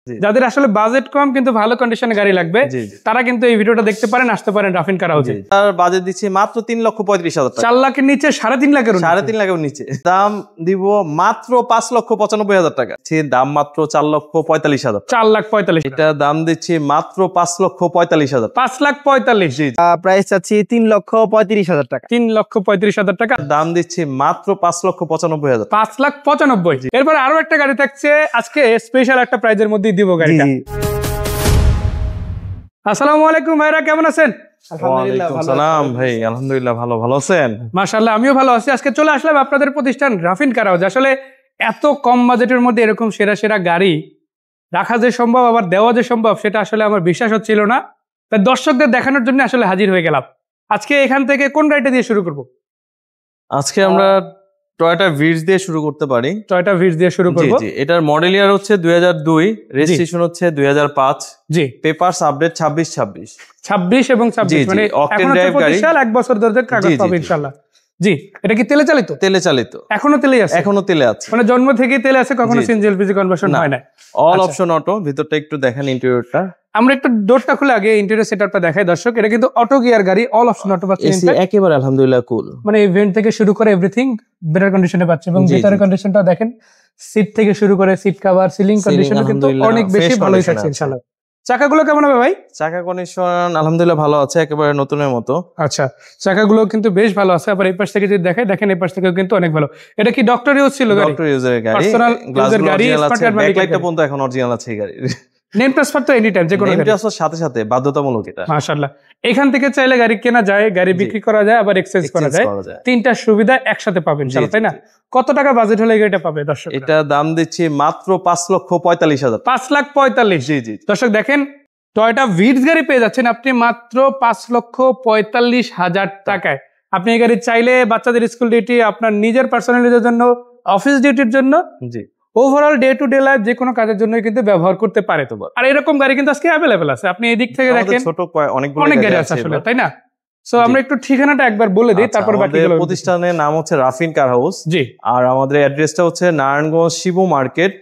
যাদের আসলে বাজেট কম কিন্তু ভালো কন্ডিশনে গাড়ি লাগবে তারা কিন্তু এই ভিডিওটা দেখতে পারেন, আসতে পারেন রাফিন কার হাউসে। তার বাজেট দিচ্ছি মাত্র 3,35,000 টাকা। 4 লাখের নিচে 3.5 লাখের 3.5 লাখের নিচে দাম দিব মাত্র 5,95,000 টাকা। দাম মাত্র 4,45,000। 4,45,000 এটা দাম দিচ্ছি মাত্র 5,45,000। 5,45,000 জি। প্রাইস চাচ্ছি 3,35,000 টাকা। 3,35,000 টাকা। দাম দিচ্ছি মাত্র 5,95,000। 5,95,000। এরপর আরো একটা গাড়ি থাকছে আজকে স্পেশাল একটা প্রাইজের মধ্যে দিব গাড়িটা। আসসালামু আলাইকুম ভাইরা, কেমন আছেন? সালাম ভাই, আলহামদুলিল্লাহ ভালো। ভালো আছেন? মাশাআল্লাহ, আমিও ভালো আছি। আজকে চলে আসলাম আপনাদের প্রতিষ্ঠান রাফিন কার হাউস। আসলে এত কম বাজেটের মধ্যে এরকম সেরা সেরা গাড়ি রাখা যে সম্ভব, আবার দেওয়া যে সম্ভব, সেটা আসলে আমার বিশ্বাস হচ্ছিল না। তাই দর্শকদের দেখানোর জন্য আসলে হাজির হয়ে গেলাম। আজকে এখান থেকে কোন গাড়িটা দিয়ে শুরু করব? আজকে আমরা টয়োটা ভিটস দিয়ে শুরু করতে পারি। টয়োটা ভিটস দিয়ে শুরু করব। জি, এটার মডেল ইয়ার হচ্ছে 2002, রেজিস্ট্রেশন হচ্ছে 2005। জি, পেপারস আপডেট 26 এবং 26, মানে অকটেন ড্রাইভ গাড়ি। 1 বছর ধরে কাগজ পাবে ইনশাআল্লাহ। জি, এটা কি তেলে চালিত? তেলে চালিত। এখনো তেলেই আছে? এখনো তেলে আছে, মানে জন্ম থেকেই তেলে আছে, কখনো সিএনজি এলপিজি কনভার্সন হয় না। All option auto. ভিতরটা একটু দেখেন, ইন্টেরিয়রটা। আমরা একটু ডোরটা খুলে আগে ইন্টেরিয়র সেটআপটা দেখাই দর্শক। এটা কিন্তু অটো গিয়ার গাড়ি, অল অপশন অটো পাচ্ছেন। এসি একেবারে আলহামদুলিল্লাহ কুল, মানে ইভেন্ট থেকে শুরু করে এভরিথিং বেটার কন্ডিশনে পাচ্ছে। এবং ভিতরের কন্ডিশনটা দেখেন, সিট থেকে শুরু করে সিট কভার, সিলিং কন্ডিশন কিন্তু অনেক বেশি ভালোই থাকছে ইনশাআল্লাহ। চাকাগুলো কেমন হবে ভাই? চাকা কন্ডিশন আলহামদুলিল্লাহ ভালো আছে, একেবারে নতুনের মতো। আচ্ছা, চাকাগুলো কিন্তু বেশ ভালো আছে। আবার এই পাশ থেকে যদি দেখেন এই পাশ থেকেও কিন্তু অনেক ভালো। এটা কি ডক্টর ইউজ ছিল গাড়ি? ডক্টর ইউজের গাড়ি, পার্সোনাল ইউজের গাড়ি, ব্যাকলাইটটা পর্যন্ত এখন অরিজিনাল আছে এই গাড়ির। নেম ট্রান্সফার তো এনি টাইম, যে কোনো নেম ট্রান্সফার সাথে সাথে বাধ্যতামূলক এটা। মাশাআল্লাহ, এখান থেকে চাইলে গাড়ি কেনা যায়, গাড়ি বিক্রি করা যায়, আবার এক্সচেঞ্জ করা যায়। তিনটা সুবিধা একসাথে পাবেন ইনশাআল্লাহ, তাই না? কত টাকা বাজেট হলে এটা পাবে দর্শক? এটা দাম দিচ্ছি মাত্র 5,45,000। 5,45,000। জি। দর্শক দেখেন, টয়োটা ভিটস গাড়ি পেয়ে যাচ্ছেন আপনি মাত্র 5,45,000 টাকায়। আপনি এই গাড়ি চাইলে বাচ্চাদের স্কুল ডিউটি, আপনার নিজের পার্সোনাল ইউজের জন্য, অফিস ডিউটির জন্য, জি, overall day to day life যে কোনো কাজের জন্য কিন্তু ব্যবহার করতে পারে। তো আর এরকম গাড়ি কিন্তু আজকে অ্যাভেলেবেল আছে। আপনি এই দিক থেকে দেখেন ছোট অনেক গাড়ি আছে আসলে, তাই না? সো আমরা একটু ঠিকানাটা একবার বলে দিই, তারপর বাকিগুলো। প্রতিষ্ঠানের নাম হচ্ছে রাফিন কার হাউস। জি। আর আমাদের অ্যাড্রেসটা হচ্ছে নারায়ণগঞ্জ শিবু মার্কেট,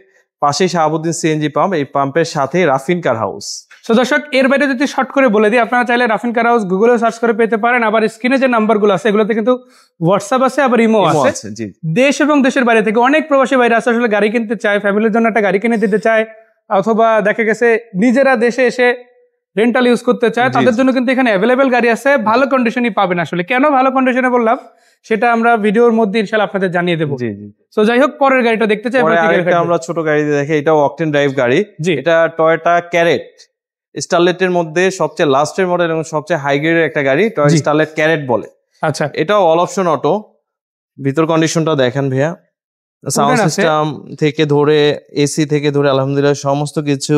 পাশে শাহাবুদ্দিন সিএনজি পাম্প। এই পাম্পের সাথে রাফিন কার হাউস। তো দর্শক, এর বাইরে যদি শর্ট করে বলে দিই, আপনারা চাইলে রাফিন কার হাউস গুগলে সার্চ করে পেতে পারেন। আবার স্ক্রিনে যে নাম্বারগুলো আছে এগুলোতে কিন্তু হোয়াটসঅ্যাপ আছে, আবার ইমো আছে। দেশ এবং দেশের বাইরে থেকে অনেক প্রবাসী ভাইরা আছে, আসলে গাড়ি কিনতে চায়, ফ্যামিলির জন্য একটা গাড়ি কিনে দিতে চায়, অথবা দেখা গেছে নিজেরা দেশে এসে রেন্টাল ইউজ করতে চায়, তাদের জন্য কিন্তু এখানে অ্যাভেলেবেল গাড়ি আছে। ভালো কন্ডিশনই পাবেন। আসলে কেন ভালো কন্ডিশনে বললাম সেটা আমরা ভিডিওর মধ্যে ইনশাআল্লাহ আপনাদের জানিয়ে দেবো। সো যাই হোক, পরের গাড়িটা দেখতে চাই আমরা ছোট গাড়ি দেখে। এটাও অকটেন ড্রাইভ গাড়ি। এটা টয়োটা ক্যারেট স্টারলেটের মধ্যে সবচেয়ে লাস্টের মডেল এবং সবচেয়ে হাই গ্রেডের একটা গাড়ি, টয়োটা স্টারলেট ক্যারেট বলে। আচ্ছা, এটাও অল অপশন অটো। ভিতর কন্ডিশনটা দেখেন ভাইয়া, সাউন্ড সিস্টেম থেকে ধরে এসি থেকে ধরে আলহামদুলিল্লাহ সমস্ত কিছু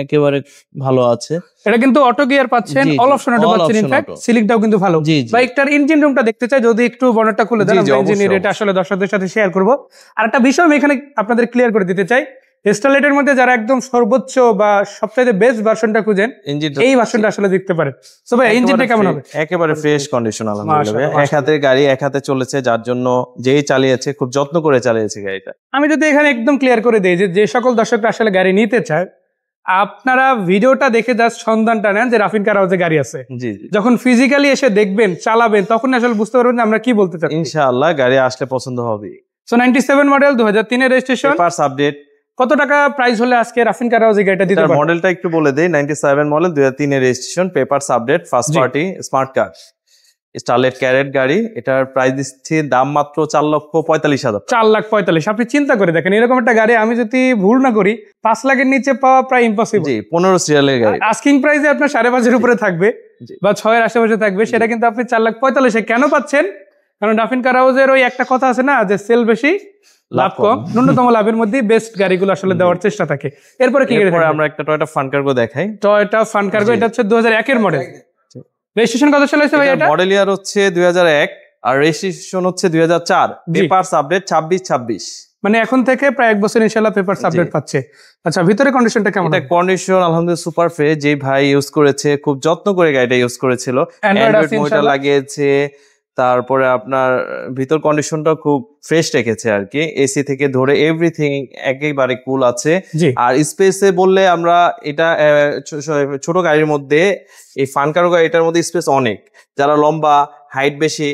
একেবারে ভালো আছে। এটা কিন্তু অটো গিয়ার পাচ্ছেন, অল অপশন অটো পাচ্ছেন। ইনফ্যাক্ট সিলিংটাও কিন্তু ভালো। বাইকটার ইঞ্জিন রুমটা দেখতে চাই, যদি একটু বনেটটা খুলে দেন, আমরা ইঞ্জিনিয়ার এটা আসলে দর্শকদের সাথে শেয়ার করব। আর একটা বিষয় আমি এখানে আপনাদের ক্লিয়ার করে দিতে চাই, স্টারলেটের মধ্যে যারা একদম সর্বোচ্চ বা সবচেয়ে বেস্ট ভার্সনটা খুঁজেন, এই ভার্সনটা আসলে দেখতে পারেন। সো ভাই, ইঞ্জিনটা কেমন হবে? একেবারে ফ্রেশ কন্ডিশন আলহামদুলিল্লাহ। এক হাতের গাড়ি, এক হাতে চলেছে, যার জন্য যেই চালিয়েছে খুব যত্ন করে চালিয়েছে গাড়িটা। আমি যদি এখানে একদম ক্লিয়ার করে দেই যে সকল দর্শকরা আসলে গাড়ি নিতে চায়, আপনারা ভিডিওটা দেখে জাস্ট সন্ধানটা নেন যে রাফিন কার হাউসে গাড়ি আছে। যখন ফিজিক্যালি এসে দেখবেন, চালাবেন, তখন আসলে বুঝতে পারবেন যে আমরা কি বলতে চাই। ইনশাআল্লাহ গাড়ি আসলে পছন্দ হবে। সো 97 মডেল, 2003 এর রেজিস্ট্রেশন, পেপারস আপডেট। কত টাকা প্রাইস হলে আজকে রাফিন কার হাউসে গাড়িটা দিতে পারবেন? মডেলটা একটু বলে দেই। 97 মডেল, 2003 এর registration, papers update, first party, smart car, Starlet carat গাড়ি। এটার প্রাইস দিচ্ছি দাম মাত্র 4,45,000। 4,45,000। আপনি চিন্তা করে দেখেন, এরকম একটা গাড়ি আমি যদি ভুল না করি 5 লাখের নিচে পাওয়া প্রায় ইম্পসিবল। 15 সিরিয়ালের গাড়ি। আস্কিং প্রাইসে আপনার 5.5 উপরে থাকবে বা 6 এর আশেপাশে থাকবে, সেটা কিন্তু আপনি 4,45,000 কেন পাচ্ছেন? কারণ রাফিন কার হাউসের ওই একটা কথা আছে না, যে সেল বেশি লাভ কম, ন্যূনতম লাভের মধ্যে বেস্ট গাড়িগুলো আসলে দেওয়ার চেষ্টা থাকে। এরপরে কি গাড়ি? আমরা একটা টয়োটা ফান কার্গো দেখাই। টয়োটা ফান কার্গো, এটা হচ্ছে 2001 এর মডেল। রেজিস্ট্রেশন কত সালে হয়েছে ভাই? এটা মডেল ইয়ার হচ্ছে 2001 আর রেজিস্ট্রেশন হচ্ছে 2004। Papers update 26। মানে এখন থেকে প্রায় 1 বছর ইনশাআল্লাহ পেপারস আপডেট পাচ্ছে। আচ্ছা, ভিতরে কন্ডিশনটা কেমন? এটা কন্ডিশন আলহামদুলিল্লাহ সুপার ফ্রেশ। যে ভাই ইউজ করেছে খুব যত্ন করে গাড়িটা ইউজ করেছিল, অ্যান্ড্রয়েড মোটর লাগিয়েছে, তারপরে আপনার ভিতর কন্ডিশনটা খুব ফ্রেশ রেখেছে আর কি, এসি থেকে ধরে এভরিথিং একেবারে কুল আছে। আর স্পেসে বললে আমরা এটা ছোট গাড়ির মধ্যে এই ফান কারো গাড়িটার মধ্যে স্পেস অনেক, যারা লম্বা হাইট বেশি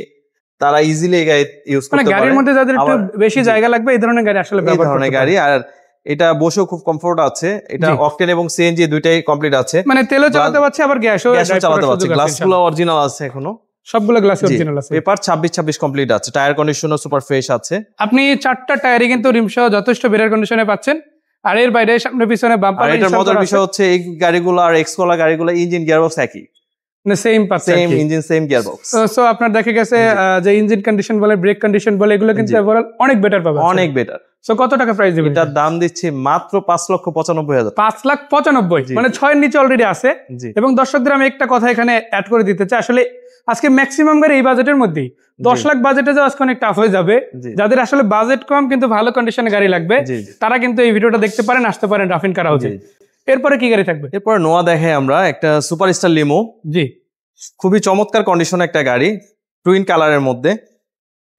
তারা ইজিলি এই গাড়ি ইউজ করতে পারে। গাড়ির মধ্যে যাদের একটু বেশি জায়গা লাগবে এই ধরনের গাড়ি আসলে ব্যবহার করতে পারে। আর এটা বসেও খুব কমফোর্ট আছে, এটা অকটেন এবং সিএনজি দুইটাই কমপ্লিট আছে, মানে তেলও চালাতে পারছে আবার গ্যাসও চালাতে পারছে। গ্লাসগুলো অরিজিনাল আছে, এখনো সবগুলো গ্লাস অরিজিনাল আছে। পেপার 26 কমপ্লিট আছে, টায়ার কন্ডিশনও সুপার ফ্রেশ আছে। আপনি 4টা টায়ারই কিন্তু রিম সহ যথেষ্ট বেটার কন্ডিশনে পাচ্ছেন। আর এর বাইরে সামনে পিছনে বাম্পার। আর এটার মজার বিষয় হচ্ছে এই গাড়িগুলো আর এক্স কোলা গাড়িগুলো ইঞ্জিন গিয়ারবক্স একই, মানে সেম পাচ্ছে, same engine same gearbox. So আপনার দেখা গেছে যে ইঞ্জিন কন্ডিশন বলে ব্রেক কন্ডিশন বলে এগুলো কিন্তু ওভারঅল অনেক বেটার পাবে, অনেক বেটার। সো কত টাকা প্রাইস দিবেন? এটার দাম দিচ্ছি মাত্র 5,95,000। 5,95,000 মানে 6 এর নিচে অলরেডি আছে। এবং দর্শকদের আমি একটা কথা এখানে অ্যাড করে দিতে চাই, আসলে আজকে ম্যাক্সিমাম গাড়ি এই বাজেটের মধ্যেই 10 লাখ বাজেটে যাওয়া আজকে অনেক টাফ হয়ে যাবে। যাদের আসলে বাজেট কম কিন্তু ভালো কন্ডিশনে গাড়ি লাগবে তারা কিন্তু এই ভিডিওটা দেখতে পারেন, আসতে পারেন রাফিন কার হাউসে। এরপরে কি গাড়ি থাকবে? এরপরে নোয়া দেখাই আমরা, একটা সুপারস্টার লিমো। জি, খুবই চমৎকার কন্ডিশনে একটা গাড়ি, টুইন কালারের মধ্যে।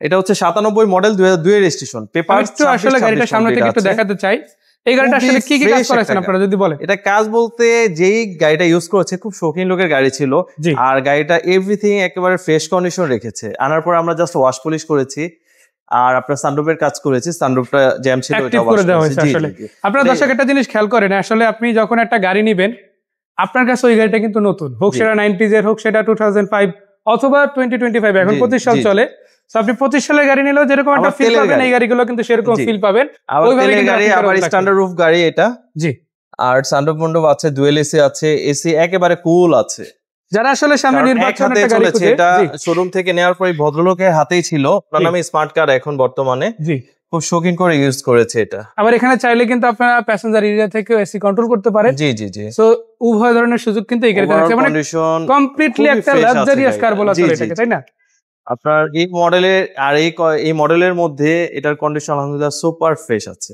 এটা হচ্ছে 97 মডেল, 2002 এর রেজিস্ট্রেশন। পেপার একটু আসলে গাড়িটা সামনে থেকে একটু দেখাতে চাই। এই গাড়িটা আসলে কি কি কাজ করেছেন আপনারা যদি বলেন? এটা কাজ বলতে যেই গাড়িটা ইউজ করেছে খুব শৌখিন লোকের গাড়ি ছিল, আর গাড়িটা এভরিথিং একেবারে ফ্রেশ কন্ডিশন রেখেছে। আনার পর আমরা জাস্ট ওয়াশ পলিশ করেছি, আর আপনার সানরুফের কাজ করেছি, সানরুফটা জ্যাম ছিল এটা করে দেওয়া হয়েছে। আসলে আপনারা দর্শক একটা জিনিস খেয়াল করেন, আসলে আপনি যখন একটা গাড়ি নেবেন আপনার কাছে ওই গাড়িটা কিন্তু নতুন, হোক সেটা 90s এর, হোক সেটা 2005 অথবা 2025, এখন 25 সাল চলে। আপনি 25 সালের গাড়ি নিলেও যেরকম একটা ফিল পাবেন এই গাড়িগুলো কিন্তু সেরকম ফিল পাবেন। ওইভাবে গাড়ি আবার স্ট্যান্ডার্ড রুফ গাড়ি এটা। জি, আর সানরুফ মন্ডপ আছে, ডুয়েল এসি আছে, এসি একেবারে কুল আছে। যারা আসলে সামনে নির্বাচন একটা গাড়ি খুঁজে, এটা শোরুম থেকে নেওয়ার পরে ভদ্রলোকের হাতেই ছিল, ওনার নামে স্মার্ট কার এখন বর্তমানে। জি, খুব শৌখিন করে ইউজ করেছে এটা। আবার এখানে চাইলে কিন্তু আপনারা প্যাসেঞ্জার এরিয়া থেকে এসি কন্ট্রোল করতে পারেন। জি জি জি। সো উভয় ধরনের সুযোগ কিন্তু এই গাড়িতে আছে, মানে কমপ্লিটলি একটা লাক্সারিয়াস কার বলা চলে এটাকে, তাই না? আপনার এই মডেলের আর এই মডেলের মধ্যে এটার কন্ডিশন আলহামদুলিল্লাহ সুপার ফ্রেশ আছে।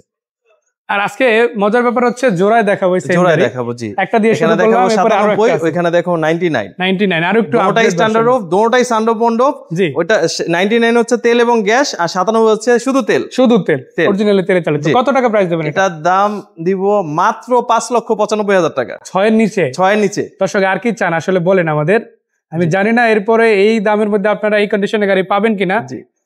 আর আজকে মজার ব্যাপার হচ্ছে জোড়ায় দেখাবো, জোড়ায় দেখাবো। জি, একটা দিয়ে এখানে দেখাবো 97, ওইখানে দেখো 99 আর একটু দুটোটাই স্ট্যান্ডার্ড অফ, দুটোটাই সানরুফ মন্ডপ। জি, ওটা 99 হচ্ছে তেল এবং গ্যাস, আর 97 হচ্ছে শুধু তেল, অরিজিনালি তেলে চালিত। কত টাকা প্রাইস দেবেন? এটার দাম দিব মাত্র 5,95,000 টাকা। 6 এর নিচে। দর্শক আর কি চান আসলে বলেন আমাদের, আমি জানি না এরপরে এই দামের মধ্যে আপনারা এই কন্ডিশনে গাড়ি পাবেন কিনা,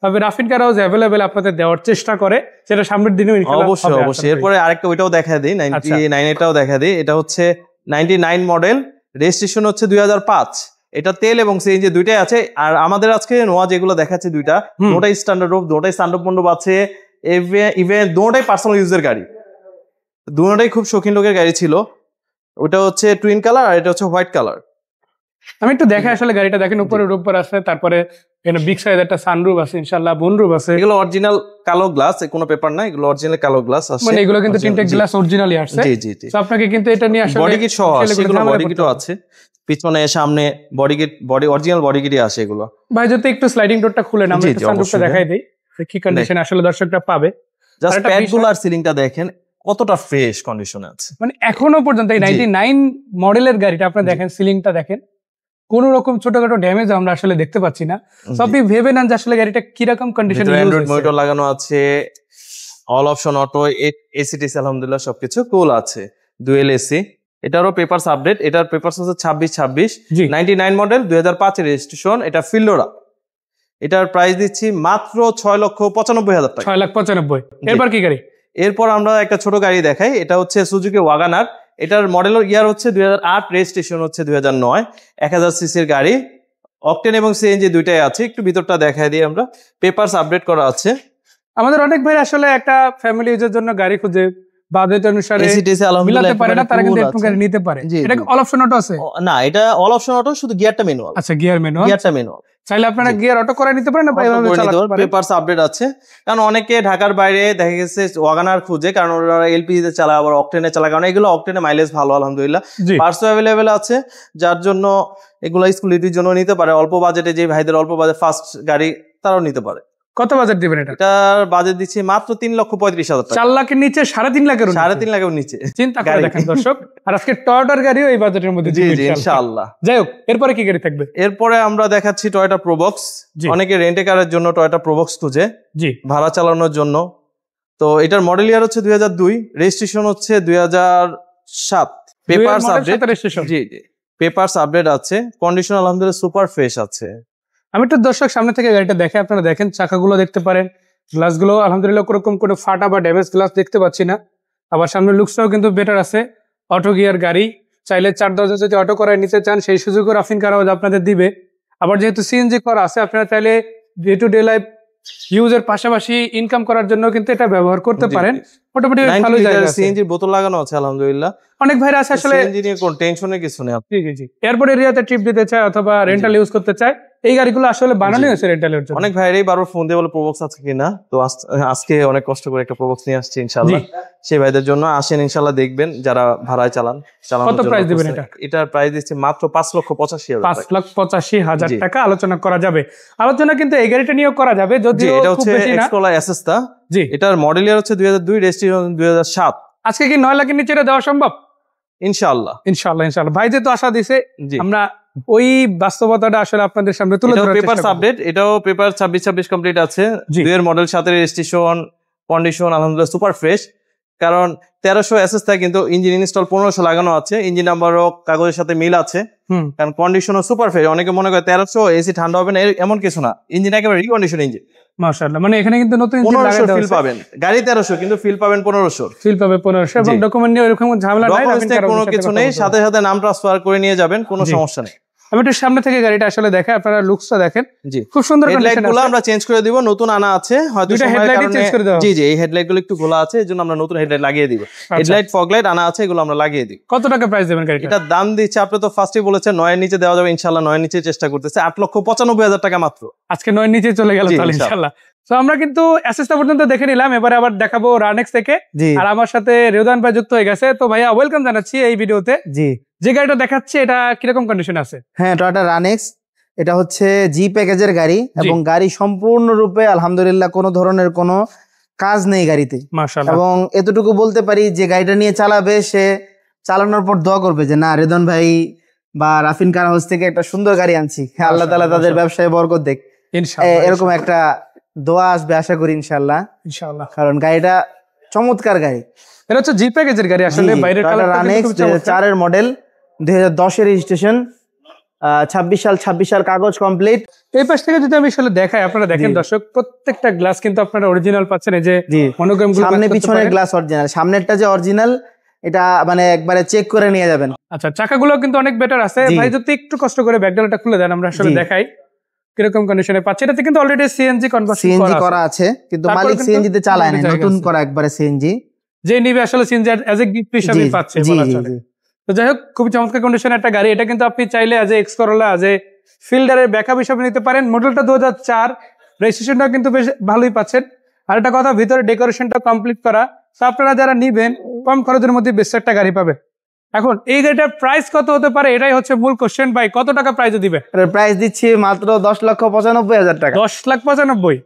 তবে রাফিন কার হাউস অ্যাভেলেবেল আপনাদের দেওয়ার চেষ্টা করে, সেটা সামনের দিনেও অবশ্যই। এরপরে আরেকটা ওইটাও দেখা দিই, 99 এটাও দেখা দিই। এটা হচ্ছে 99 মডেল, রেজিস্ট্রেশন হচ্ছে 2005। এটা তেল এবং সিএনজি দুইটাই আছে। আর আমাদের আজকে নোয়া যেগুলো দেখাচ্ছে দুটোটাই স্ট্যান্ডার্ড রুফ, দুটোটাই সানরুফ মন্ডপ আছে, ইভেন দুটোটাই পার্সোনাল ইউজের গাড়ি, দুটোটাই খুব শৌখিন লোকের গাড়ি ছিল। ওটা হচ্ছে টুইন কালার আর এটা হচ্ছে হোয়াইট কালার। আমি একটু দেখে আসলে গাড়িটা দেখেন, উপরে রূপ আছে, তারপরে এখানে বিগ সাইজ একটা সানরুফ আছে, ইনশাআল্লাহ বোনরুফ আছে। এগুলো অরিজিনাল কালো গ্লাস, কোনো পেপার না, এগুলো অরিজিনাল কালো গ্লাস আছে, মানে এগুলো কিন্তু তিনটে গ্লাস অরিজিনালি আসছে। জি জি জি। তো আপনাকে কিন্তু এটা নিয়ে আসলে বডি কিট সহ আছে, এগুলো বডি কিটও আছে, পিছনে সামনে বডি কিট, অরিজিনাল বডি কিটই আসে এগুলো। ভাই যদি একটু স্লাইডিং ডোরটা খুলে না, আমরা সানরুফটা দেখাই দেই কি কন্ডিশন আসলে দর্শকরা পাবে। জাস্ট প্যাডগুলো আর সিলিংটা দেখেন কতটা ফ্রেশ কন্ডিশনে আছে, মানে এখনো পর্যন্ত এই 99 মডেলের গাড়িটা আপনি দেখেন, সিলিংটা দেখেন, কোন রকম ছোটখাটো ড্যামেজ আমরা আসলে দেখতে পাচ্ছি না। তো আপনি ভেবে নেন যে আসলে গাড়িটা কিরকম কন্ডিশনে, অ্যান্ড্রয়েড মনিটর লাগানো আছে, অল অপশন অটো, এসিটিসি আলহামদুলিল্লাহ সবকিছু কুল আছে, ডুয়েল এসি। এটারও পেপারস আপডেট, এটার পেপারস হচ্ছে 26 99 মডেল, 2005 এর রেজিস্ট্রেশন। এটা ফিল্ডোরা, এটার প্রাইস দিচ্ছি মাত্র 6,95,000 টাকা। 6,95,000। এরপর কি গাড়ি? এরপর আমরা একটা ছোট গাড়ি দেখাই, এটা হচ্ছে সুজুকি ওয়াগানার। এটার মডেলের ইয়ার হচ্ছে 2008, রেজিস্ট্রেশন হচ্ছে 2009, 1000 সিসির গাড়ি, অকটেন এবং সিএনজি দুইটাই আছে। একটু ভিতরটা দেখাই দিই আমরা, পেপারস আপডেট করা আছে। আমাদের অনেক ভাই আসলে একটা ফ্যামিলি ইউজের জন্য গাড়ি খুঁজে বাজেট অনুসারে মিলাতে পারে না, তারা কিন্তু একটু গাড়ি নিতে পারে। এটা অল অপশন অটো আছে না? এটা অল অপশন অটো, শুধু গিয়ারটা ম্যানুয়াল। আচ্ছা, গিয়ারটা ম্যানুয়াল। চাইলে আপনারা গিয়ার অটো করে নিতে পারেন, না এভাবে চালাতে পারেন। পেপারস আপডেট আছে, কারণ অনেকে ঢাকার বাইরে দেখা গেছে ওয়াগানার খুঁজে, কারণ ওরা এলপিজি তে চালায়, আবার অকটেনে চালায়, কারণ এগুলো অকটেনে মাইলেজ ভালো আলহামদুলিল্লাহ, পার্টসও অ্যাভেলেবেল আছে, যার জন্য এগুলো স্কুল ইউটির জন্য নিতে পারে। অল্প বাজেটে যে ভাইদের অল্প বাজেট ফার্স্ট গাড়ি, তারাও নিতে পারে। কত বাজেট দিবেন এটা? এটার বাজেট দিচ্ছি মাত্র 3,35,000 টাকা। 4 লাখের নিচে 3.5 লাখের 3.5 লাখের নিচে চিন্তা করে দেখেন দর্শক। আর আজকে টয়োটার গাড়িও এই বাজেটের মধ্যে জি জি ইনশাআল্লাহ। যাই হোক, এরপরে কি গাড়ি থাকবে? এরপরে আমরা দেখাচ্ছি টয়োটা প্রোবক্স। অনেকে রেন্টে কারের জন্য টয়োটা প্রোবক্স খুঁজে, জি, ভাড়া চালানোর জন্য। তো এটার মডেল ইয়ার হচ্ছে 2002, রেজিস্ট্রেশন হচ্ছে 2007। পেপারস আপডেট, জি জি পেপারস আপডেট আছে, কন্ডিশন আলহামদুলিল্লাহ সুপার ফ্রেশ আছে। আমি একটু দর্শক সামনে থেকে গাড়িটা দেখে, আপনারা দেখেন চাকাগুলো দেখতে পারেন, গ্লাসগুলো আলহামদুলিল্লাহ কোরকম কোনো ফাটা বা ড্যামেজ গ্লাস দেখতে পাচ্ছি না। আবার সামনের লুকসটাও কিন্তু বেটার আছে। অটো গিয়ার গাড়ি, চাইলে 4 দরজা যদি অটো করায় নিতে চান সেই সুযোগও রাফিন কার হাউস আপনাদের দিবে। আবার যেহেতু সিএনজি করা আছে, আপনারা চাইলে ডে টু ডে লাইফ ইউজের পাশাপাশি ইনকাম করার জন্য কিন্তু এটা ব্যবহার করতে পারেন। মোটামুটি ভালো জায়গা আছে, সিএনজি বোতল লাগানো আছে আলহামদুলিল্লাহ। অনেক ভাইরা আছে আসলে সিএনজি নিয়ে কোনো টেনশনের কিছু নেই। জি জি জি এয়ারপোর্ট এরিয়াতে ট্রিপ দিতে চায় অথবা রেন্টাল ইউজ করতে চায়, এই গাড়িগুলো আসলে বানানো হয়েছে রেন্টালের জন্য। অনেক ভাইরাই বারবার ফোন দিয়ে বলে প্রোবক্স আছে কিনা, তো আজকে অনেক কষ্ট করে একটা প্রোবক্স নিয়ে আসছি ইনশাআল্লাহ। সেই ভাইদের জন্য আসেন ইনশাআল্লাহ, দেখবেন যারা ভাড়ায় চালান। কত প্রাইস দিবেন এটা? এটার প্রাইস দিচ্ছি মাত্র 5,85,000 টাকা। 5,85,000 টাকা আলোচনা করা যাবে। আলোচনা কিন্তু এই গাড়িটা নিয়েও করা যাবে, যদিও এটা হচ্ছে এক্সকোলা এসএসটা। জি, এটার মডেল ইয়ার হচ্ছে 2002, রেজিস্ট্রেশন 2007। আজকে কি 9 লাখের নিচে দেওয়া সম্ভব? ইনশাআল্লাহ ইনশাআল্লাহ ইনশাআল্লাহ। ভাই যেহেতু আশা দিছে, আমরা ওই বাস্তবতাটা আসলে আপনাদের সামনে তুলে ধরার চেষ্টা করব। পেপারস আপডেট, এটাও পেপার 26 কমপ্লিট আছে। 2 এর মডেল, 7 এর রেজিস্ট্রেশন, কন্ডিশন আলহামদুলিল্লাহ সুপার ফ্রেশ। কারণ 1300 এসএস থাকে কিন্তু ইঞ্জিন ইনস্টল 1500 লাগানো আছে, ইঞ্জিন নাম্বারও কাগজের সাথে মিল আছে। কারণ কন্ডিশনও সুপার ফ্রেশ। অনেকে মনে করে 1300 এসি ঠান্ডা হবে না, এমন কিছু না। ইঞ্জিন একেবারে রিকন্ডিশন ইঞ্জিন মাশাআল্লাহ। মানে এখানে কিন্তু নতুন ইঞ্জিন লাগানো আছে, ফিল পাবেন। গাড়ি 1300 কিন্তু ফিল পাবেন 1500, ফিল পাবে 1500 এবং ডকুমেন্ট নিয়ে এরকম ঝামেলা নাই, কোনো কিছু নেই। সাথে সাথে নাম ট্রান্সফার করে নিয়ে যাবেন, কোনো সমস্যা নেই। আমি একটু সামনে থেকে গাড়িটা আসলে দেখে, আপনারা লুকসটা দেখেন। জি, খুব সুন্দর কন্ডিশন আছে। আমরা চেঞ্জ করে দিব, নতুন আনা আছে হয়তো সময়ের কারণে। জি জি এই হেডলাইট গুলো একটু খোলা আছে, এজন্য আমরা নতুন হেডলাইট লাগিয়ে দিব। হেডলাইট ফগ লাইট আনা আছে, এগুলো আমরা লাগিয়ে দিব। কত টাকা প্রাইস দেবেন গাড়িটা? এটা দাম দিচ্ছে, আপনি তো ফার্স্টে বলেছেন 9 এর নিচে দেওয়া যাবে ইনশাআল্লাহ। 9 এর নিচে চেষ্টা করতেছে, 8,95,000 টাকা মাত্র। আজকে 9 এর নিচে চলে গেল তাহলে ইনশাআল্লাহ। তো আমরা কিন্তু এসএসটা পর্যন্ত দেখে নিলাম, এবারে আবার দেখাবো রানেক্স থেকে। আর আমার সাথে রেওদান ভাই যুক্ত হয়ে গেছে। তো ভাইয়া ওয়েলকাম জানাচ্ছি এই ভিডিওতে। জি, যে গাড়িটা দেখাচ্ছে এটা কিরকম কন্ডিশন আছে? হ্যাঁ, টয়োটা রানেক্স। এটা হচ্ছে জি প্যাকেজের গাড়ি এবং গাড়ি সম্পূর্ণরূপে আলহামদুলিল্লাহ কোনো ধরনের কোনো কাজ নেই গাড়িতে, মাশাআল্লাহ। এবং এতটুকু বলতে পারি যে গাড়িটা নিয়ে চালাবে, সে চালানোর পর দোয়া করবে যে না, রেদন ভাই বা রাফিন কার হাউস থেকে একটা সুন্দর গাড়ি আনছি, আল্লাহ তাআলা তাদের ব্যবসায় বরকত দেখ, ইনশাআল্লাহ। এরকম একটা দোয়া আসবে আশা করি ইনশাআল্লাহ ইনশাআল্লাহ। কারণ গাড়িটা চমৎকার গাড়ি। এটা হচ্ছে জি প্যাকেজের গাড়ি আসলে। বাইরের কালারটা রানেক্স 2004 এর মডেল, 2010 এর রেজিস্ট্রেশন, 26 সাল কাগজ কমপ্লিট। এই পাশ থেকে যদি আমি আসলে দেখাই, আপনারা দেখেন দর্শক, প্রত্যেকটা গ্লাস কিন্তু আপনারা অরিজিনাল পাচ্ছেন। এই যে মনোগ্রামগুলো সামনে পিছনের গ্লাস অরিজিনাল, সামনেরটা যে অরিজিনাল, এটা মানে একবারে চেক করে নিয়ে যাবেন। আচ্ছা, চাকাগুলো কিন্তু অনেক বেটার আছে। ভাই যদি একটু কষ্ট করে ব্যাকডালাটা খুলে দেন, আমরা আসলে দেখাই কিরকম কন্ডিশনে পাচ্ছে। এটাতে কিন্তু অলরেডি সিএনজি কনভার্সন করা আছে, কিন্তু মালিক সিএনজি তে চালায় না, নতুন করা একবারে সিএনজি। যে নিবে আসলে সিএনজি অ্যাজ এ গিফট হিসেবে পাচ্ছে বলা চলে। তো যাই হোক, খুবই চমৎকার কন্ডিশনের একটা গাড়ি। এটা কিন্তু আপনি চাইলে as a X Corolla, as a ফিল্ডারের ব্যাকআপ হিসেবে নিতে পারেন। মডেলটা 2004, রেজিস্ট্রেশনটা কিন্তু বেশ ভালোই পাচ্ছেন। আর একটা কথা, ভিতরে ডেকোরেশনটা কমপ্লিট করা। তো আপনারা যারা নিবেন কম খরচের মধ্যে বেশ একটা গাড়ি পাবে। এখন এই গাড়িটার প্রাইস কত হতে পারে, এটাই হচ্ছে মূল কোশ্চেন। ভাই কত টাকা প্রাইস দিবে? প্রাইস দিচ্ছি মাত্র 10,95,000 টাকা। 10,95,000।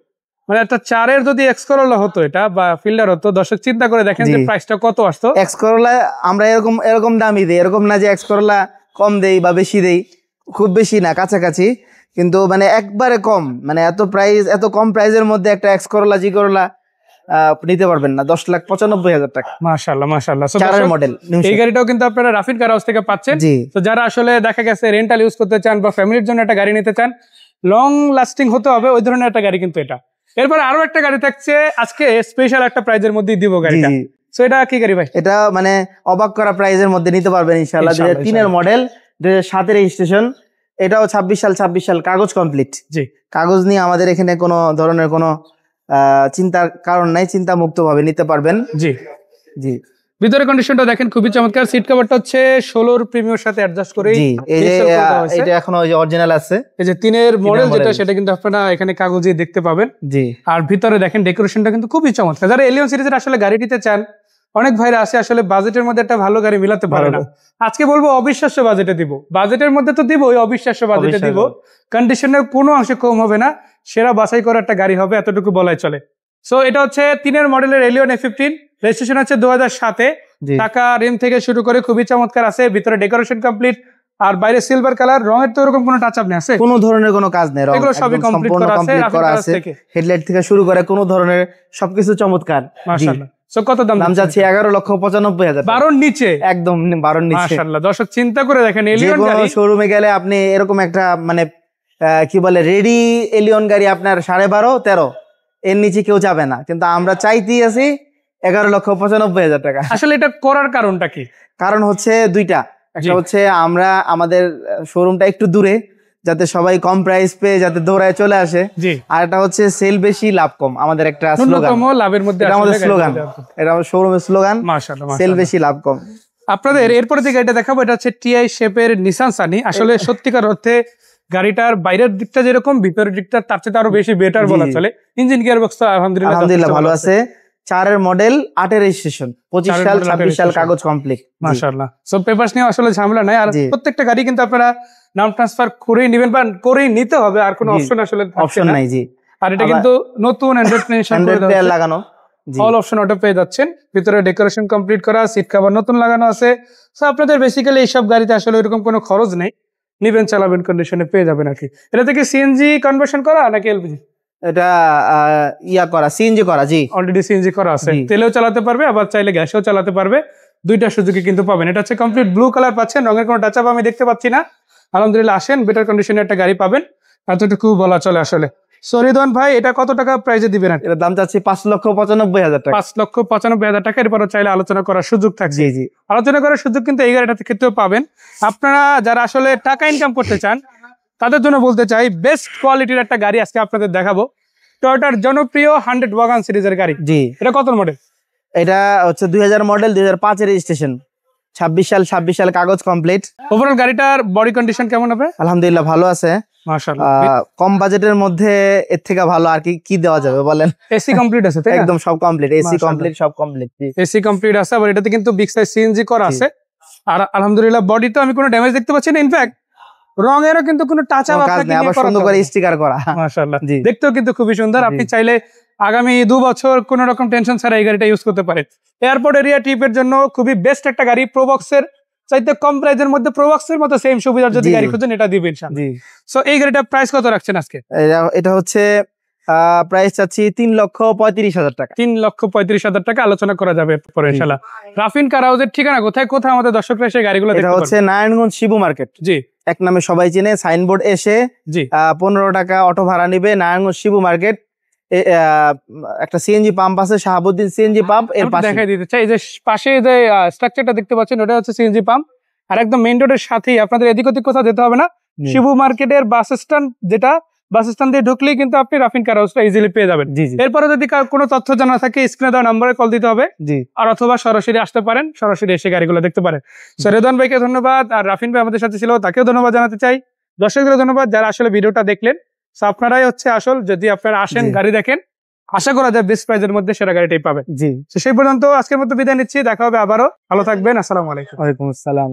মানে একটা 4 এর যদি এক্স করোলা হতো এটা বা ফিল্ডার হতো, দর্শক চিন্তা করে দেখেন যে প্রাইসটা কত আসতো। এক্স করোলা আমরা এরকম দামই দেই, এরকম না যে এক্স করোলা কম দেই বা বেশি দেই, খুব বেশি না, কাছাকাছি, কিন্তু মানে একবারে কম। মানে এত কম প্রাইসের মধ্যে একটা এক্স করোলা জি করোলা নিতে পারবেন না। 10,95,000 টাকা। মাশাআল্লাহ মাশাআল্লাহ। 4 এর মডেল। এই গাড়িটাও কিন্তু আপনারা রাফিন কার হাউস থেকে পাচ্ছেন। তো যারা আসলে দেখা গেছে রেন্টাল ইউজ করতে চান বা ফ্যামিলির জন্য একটা গাড়ি নিতে চান, লং লাস্টিং হতে হবে, ওই ধরনের একটা গাড়ি কিন্তু এটা। এরপর আরো একটা গাড়ি থাকছে আজকে, স্পেশাল একটা প্রাইজের মধ্যে দিব গাড়িটা। সো এটা কি গাড়ি ভাই? এটা মানে অবাক করা প্রাইজের মধ্যে নিতে পারবেন ইনশাআল্লাহ। 2003 এর মডেল, 2007 এর রেজিস্ট্রেশন, এটাও 26 সাল কাগজ কমপ্লিট। জি, কাগজ নিয়ে আমাদের এখানে কোনো ধরনের কোনো চিন্তার কারণ নাই, চিন্তা মুক্ত ভাবে নিতে পারবেন। জি জি। ভিতরে কন্ডিশনটা দেখেন, খুবই চমৎকার। সিট কভারটা হচ্ছে 16 প্রিমিয়ার সাথে অ্যাডজাস্ট করে। জি, এই যে এটা এখনো ওই যে অরিজিনাল আছে। এই যে 3 এর মডেল যেটা, সেটা কিন্তু আপনারা এখানে কাগজে দেখতে পাবেন। জি। আর ভিতরে দেখেন ডেকোরেশনটা কিন্তু খুবই চমৎকার। যারা এলিয়ন সিরিজের আসলে গাড়ি নিতে চান অনেক ভাইরা আছে আসলে বাজেটের মধ্যে একটা ভালো গাড়ি মিলাতে পারে না। আজকে বলবো অবিশ্বাস্য বাজেটে দিব, বাজেটের মধ্যে তো দিব, ওই অবিশ্বাস্য বাজেটে দিব, কন্ডিশনের কোনো অংশে কম হবে না, সেরা বাছাই করা একটা গাড়ি হবে, এতটুকু বলাই চলে। সো এটা হচ্ছে 3 মডেলের এলিয়ন A15, রেজিস্ট্রেশন হচ্ছে 2007-এ, টাকা রিম থেকে শুরু করে খুবই চমৎকার আছে, ভিতরে ডেকোরেশন কমপ্লিট, আর বাইরে সিলভার কালার, রঙের তো এরকম কোনো টাচ আপ নেই, আছে কোনো ধরনের কোনো কাজ নেই, এগুলো সবই কমপ্লিট করা আছে, হেডলাইট থেকে শুরু করে কোনো ধরনের সবকিছু চমৎকার। মাশাআল্লাহ। সো কত দাম যাচ্ছে? 11,95,000, 12 নিচে, একদম 12 নিচে। মাশাআল্লাহ দর্শক চিন্তা করে দেখেন, এলিয়ন গাড়ি শোরুমে গেলে আপনি এরকম একটা মানে কি বলে রেডি এলিয়ন গাড়ি আপনার 12.5-13 এর নিচে কেউ যাবে না, কিন্তু আমরা চাইতেই আছি 11,95,000 টাকা। আসলে এটা করার কারণটা কি? কারণ হচ্ছে দুইটা, একটা হচ্ছে আমরা আমাদের শোরুমটা একটু দূরে, যাতে সবাই কম প্রাইস পেয়ে যাতে দৌড়ায় চলে আসে, আর এটা হচ্ছে সেল বেশি লাভ কম, আমাদের একটা স্লোগান, লাভের মধ্যে আমাদের স্লোগান, এটা আমাদের শোরুমের স্লোগান, মাশাআল্লাহ, সেল বেশি লাভ কম। আপনাদের এরপরে যে গাড়িটা দেখাবো এটা হচ্ছে টিআই শেপের নিসান সানি। আসলে সত্যিকার অর্থে গাড়িটার বাইরের দিকটা যেরকম, ভিতরের দিকটা তার চেয়ে আরো বেশি বেটার বলা চলে। ইঞ্জিন গিয়ার বক্স আলহামদুলিল্লাহ ভালো আছে। 4 মডেল, 8 রেজিস্ট্রেশন, 25 সাল 26 সাল কাগজ কমপ্লিট, মাশাআল্লাহ। সব পেপারস নিয়ে আসলে ঝামেলা নাই, আর প্রত্যেকটা গাড়ি কিন্তু আপনারা নাম ট্রান্সফার করেই নেবেন বা করেই নিতে হবে, আর কোনো অপশন আসলে অপশন নাই। জি, আর এটা কিন্তু নতুন অ্যান্ড্রয়েড লাগানো, অল অপশন অটো পেয়ে যাচ্ছেন, ভিতরে ডেকোরেশন কমপ্লিট করা, সিট কভার নতুন লাগানো আছে। সো আপনাদের বেসিক্যালি এইসব গাড়িতে আসলে এরকম কোনো খরচ নেই, নিবেন চালাবেন কন্ডিশনে পেয়ে যাবেন আর কি। এটা থেকে সিএনজি কনভার্সন করা নাকি এলপিজি? এটা করা, সিএনজি করা। জি, অলরেডি সিএনজি করা আছে, তেলেও চালাতে পারবে, আবার চাইলে গ্যাসেও চালাতে পারবে, দুইটা সুযোগই কিন্তু পাবেন। এটা হচ্ছে কমপ্লিট ব্লু কালার পাচ্ছেন, রঙের কোনো টাচ আপ আমি দেখতে পাচ্ছি না। আলহামদুলিল্লাহ, আসেন, বেটার কন্ডিশনে একটা গাড়ি পাবেন, এতটুকু বলা চলে আসলে। রিদওয়ান ভাই, এটা কত টাকা প্রাইসে দিবেন? এর দাম চাচ্ছি 5,95,000 টাকা। 5,95,000 টাকা। এরপরও চাইলে আলোচনা করার সুযোগ থাকছে। জি জি, আলোচনা করার সুযোগ কিন্তু এই গাড়িটাতে ক্ষেত্রেও পাবেন। আপনারা যারা আসলে টাকা ইনকাম করতে চান তাদের জন্য বলতে চাই, বেস্ট কোয়ালিটির একটা গাড়ি আজকে আপনাদের দেখাবো, টয়োটার জনপ্রিয় 100 ওয়াগন সিরিজের গাড়ি। জি, এটা কত মডেল? এটা হচ্ছে 2000 মডেল, 2005 এর রেজিস্ট্রেশন, 26 সাল কাগজ কমপ্লিট। ওভারঅল গাড়িটার বডি কন্ডিশন কেমন হবে? আলহামদুলিল্লাহ ভালো আছে, মাশাআল্লাহ। কম বাজেটের মধ্যে এর থেকে ভালো আর কি দেওয়া যাবে বলেন? এসি কমপ্লিট আছে, একদম সব কমপ্লিট, এসি কমপ্লিট, সব কমপ্লিট। এসি কমপ্লিট আছে, আর এটাতে কিন্তু বিগ সাইজ সিএনজি করা আছে, আর আলহামদুলিল্লাহ বডিতে আমি কোনো ড্যামেজ দেখতে পাচ্ছি না। ইনফ্যাক্ট রঙেরও কিন্তু কোনো টাচ আপ আপনাকে আবার সুন্দর করে স্টিকার করা, মাশাআল্লাহ। দেখতেও কিন্তু খুবই সুন্দর। আপনি চাইলে আগামী 2 বছর কোনো রকম টেনশন ছাড়া এই গাড়িটা ইউজ করতে পারেন। এয়ারপোর্ট এরিয়া ট্রিপের জন্য খুবই বেস্ট একটা গাড়ি, প্রোবক্সের চাইতে কম প্রাইসের মধ্যে প্রোবক্সের মতো সেম সুবিধার যদি গাড়ি খুঁজেন এটা দিবেন ইনশাআল্লাহ। সো এই গাড়িটার প্রাইস কত রাখছেন আজকে? এটা হচ্ছে প্রাইস চাচ্ছি 3,35,000 টাকা। 3,35,000 টাকা, আলোচনা করা যাবে পরে ইনশাআল্লাহ। রাফিন কার হাউসের ঠিকানা কোথায় আমাদের দর্শকরা সেই গাড়িগুলো দেখতে পারবে? এটা হচ্ছে নারায়ণগঞ্জ শিবু মার্কেট, জি, এক নামে সবাই চেনে, সাইনবোর্ড এসে 15 টাকা অটো ভাড়া নিবে, নারায়ণগঞ্জ শিবু মার্কেট। একটা সিএনজি পাম্প আছে, শাহাবুদ্দিন সিএনজি পাম্প, এর পাশে দেখাই দিতে চাই। যে পাশে যে স্ট্রাকচারটা দেখতে পাচ্ছেন ওটা হচ্ছে সিএনজি পাম্প, আর একদম মেইন রোডের সাথেই, আপনাদের এদিক ওদিক কোথাও যেতে হবে না। শিবু মার্কেটের বাস স্ট্যান্ড, যেটা বাস স্ট্যান্ড দিয়ে ঢুকলেই কিন্তু আপনি রাফিন কার হাউসটা ইজিলি পেয়ে যাবেন। এরপরে যদি কোনো তথ্য জানা থাকে স্ক্রিনে দেওয়া নম্বরে কল দিতে হবে, আর অথবা সরাসরি আসতে পারেন, সরাসরি এসে গাড়িগুলো দেখতে পারেন। সো রিদওয়ান ভাইকে ধন্যবাদ, আর রাফিন ভাই আমাদের সাথে ছিল, তাকেও ধন্যবাদ জানাতে চাই। দর্শকদের ধন্যবাদ যারা আসলে ভিডিওটা দেখলেন। সো আপনারাই হচ্ছে আসল, যদি আপনারা আসেন গাড়ি দেখেন, আশা করা যায় বেস্ট প্রাইজের মধ্যে সেরা গাড়িটাই পাবেন। জি, সেই পর্যন্ত আজকের মতো বিদায় নিচ্ছি, দেখা হবে আবারও। ভালো থাকবেন, আসসালামু আলাইকুম। ওয়ালাইকুম আসসালাম।